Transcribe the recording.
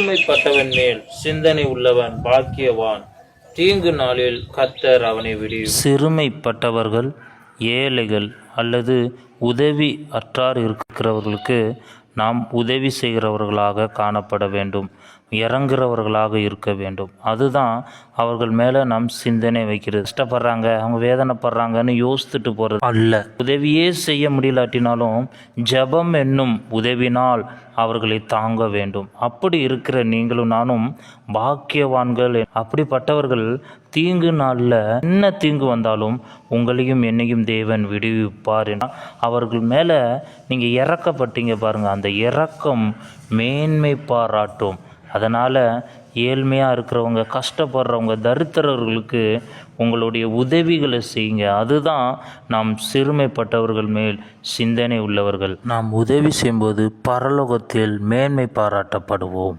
சிறுமைப்பட்டவன் மேல் சிந்தனை உள்ளவன் பாக்கியவான். தீங்கு நாளில் கர்த்தர் அவனை விடுவிப்பார். சிறுமைப்பட்டவர்கள், ஏழைகள் அல்லது உதவி அற்றார் இருக்கிறவர்களுக்கு நாம் உதவி செய்கிறவர்களாக காணப்பட வேண்டும், இறங்குறவர்களாக இருக்க வேண்டும். அதுதான் அவர்கள் மேலே நாம் சிந்தனை வைக்கிறது. கஷ்டப்படுறாங்க, அவங்க வேதனைப்படுறாங்கன்னு யோசித்துட்டு போகிறது அல்ல. உதவியே செய்ய முடியலாட்டினாலும் ஜெபம் என்னும் உதவினால் அவர்களை தாங்க வேண்டும். அப்படி இருக்கிற நீங்களும் நானும் பாக்கியவான்கள். அப்படிப்பட்டவர்கள் தீங்கு நாளில் என்ன தீங்கு வந்தாலும் உங்களையும் என்னையும் தேவன் விடுவிப்பார். அவர்கள் மேலே நீங்கள் இறக்கப்பட்டீங்க பாருங்கள், அந்த இரக்கம் மேன்மை பாராட்டும். அதனால் ஏழ்மையாக இருக்கிறவங்க, கஷ்டப்படுறவங்க, தரித்திரர்களுக்கு உங்களுடைய உதவிகளை செய்யுங்க. அதுதான் நாம் சிறுமைப்பட்டவர்கள் மேல் சிந்தனை உள்ளவர்கள். நாம் உதவி செய்யும்போது பரலோகத்தில் மேன்மை பாராட்டப்படுவோம்.